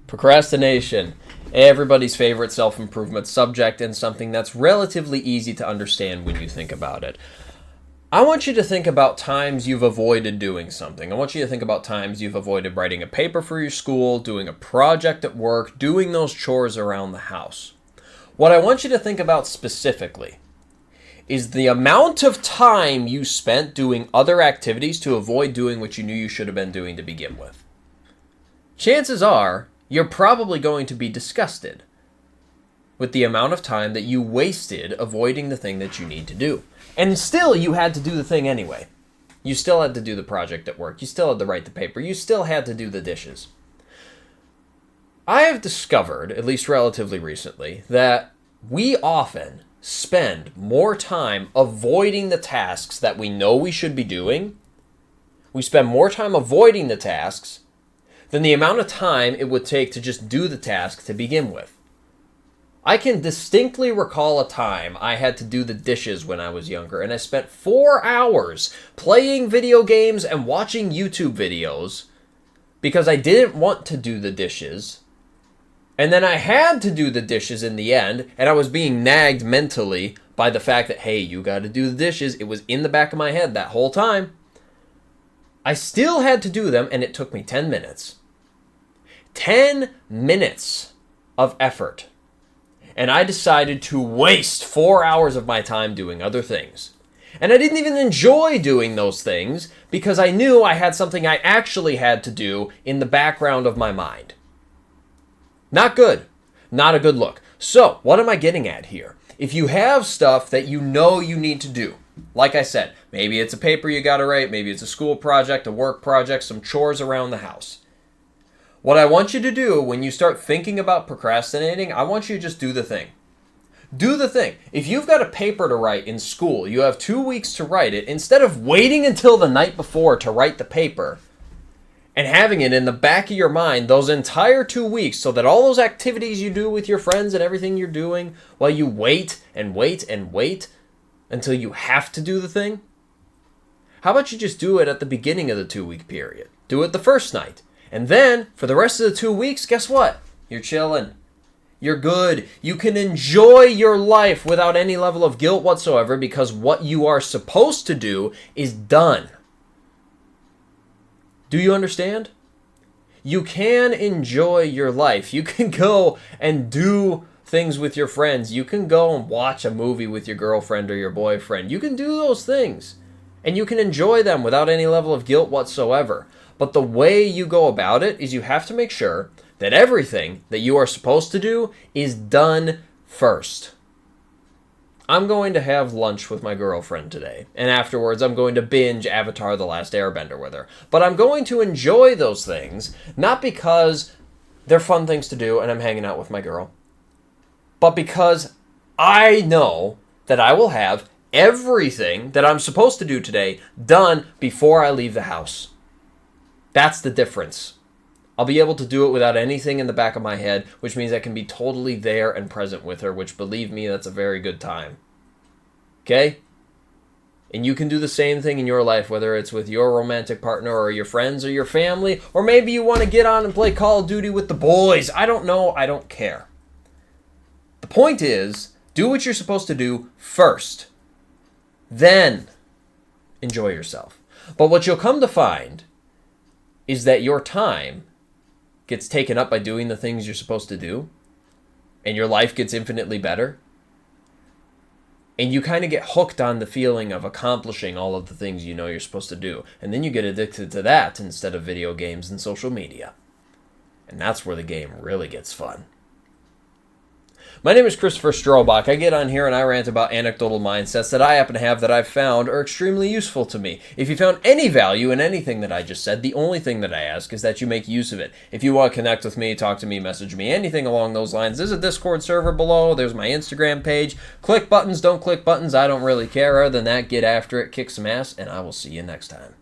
Procrastination, everybody's favorite self-improvement subject and something that's relatively easy to understand when you think about it. I want you to think about times you've avoided doing something. I want you to think about times you've avoided writing a paper for your school, doing a project at work, doing those chores around the house. What I want you to think about specifically is the amount of time you spent doing other activities to avoid doing what you knew you should have been doing to begin with. Chances are, you're probably going to be disgusted with the amount of time that you wasted avoiding the thing that you need to do. And still, you had to do the thing anyway. You still had to do the project at work. You still had to write the paper. You still had to do the dishes. I have discovered, at least relatively recently, that we often spend more time avoiding the tasks that we know we should be doing. We spend more time avoiding the tasks than the amount of time it would take to just do the task to begin with. I can distinctly recall a time I had to do the dishes when I was younger, and I spent 4 hours playing video games and watching YouTube videos because I didn't want to do the dishes. And then I had to do the dishes in the end, and I was being nagged mentally by the fact that, hey, you got to do the dishes. It was in the back of my head that whole time. I still had to do them, and it took me 10 minutes. 10 minutes of effort. And I decided to waste 4 hours of my time doing other things. And I didn't even enjoy doing those things because I knew I had something I actually had to do in the background of my mind. Not good. Not a good look. So, what am I getting at here? If you have stuff that you know you need to do, like I said, maybe it's a paper you got to write, maybe it's a school project, a work project, some chores around the house. What I want you to do when you start thinking about procrastinating, I want you to just do the thing. Do the thing. If you've got a paper to write in school, you have 2 weeks to write it, instead of waiting until the night before to write the paper and having it in the back of your mind those entire 2 weeks so that all those activities you do with your friends and everything you're doing while you wait and wait and wait until you have to do the thing, how about you just do it at the beginning of the 2-week period? Do it the first night. And then, for the rest of the 2 weeks, guess what? You're chilling. You're good. You can enjoy your life without any level of guilt whatsoever because what you are supposed to do is done. Do you understand? You can enjoy your life. You can go and do things with your friends. You can go and watch a movie with your girlfriend or your boyfriend. You can do those things. And you can enjoy them without any level of guilt whatsoever. But the way you go about it is you have to make sure that everything that you are supposed to do is done first. I'm going to have lunch with my girlfriend today, and afterwards I'm going to binge Avatar: The Last Airbender with her. But I'm going to enjoy those things, not because they're fun things to do and I'm hanging out with my girl, but because I know that I will have everything that I'm supposed to do today done before I leave the house. That's the difference. I'll be able to do it without anything in the back of my head, which means I can be totally there and present with her, which, believe me, that's a very good time. Okay? And you can do the same thing in your life, whether it's with your romantic partner or your friends or your family, or maybe you want to get on and play Call of Duty with the boys. I don't know. I don't care. The point is, do what you're supposed to do first. Then enjoy yourself. But what you'll come to find is that your time gets taken up by doing the things you're supposed to do, and your life gets infinitely better, and you kind of get hooked on the feeling of accomplishing all of the things you know you're supposed to do, and then you get addicted to that instead of video games and social media. And that's where the game really gets fun. My name is Christopher Strobach. I get on here and I rant about anecdotal mindsets that I happen to have that I've found are extremely useful to me. If you found any value in anything that I just said, the only thing that I ask is that you make use of it. If you want to connect with me, talk to me, message me, anything along those lines, there's a Discord server below. There's my Instagram page. Click buttons, don't click buttons. I don't really care. Other than that, get after it, kick some ass, and I will see you next time.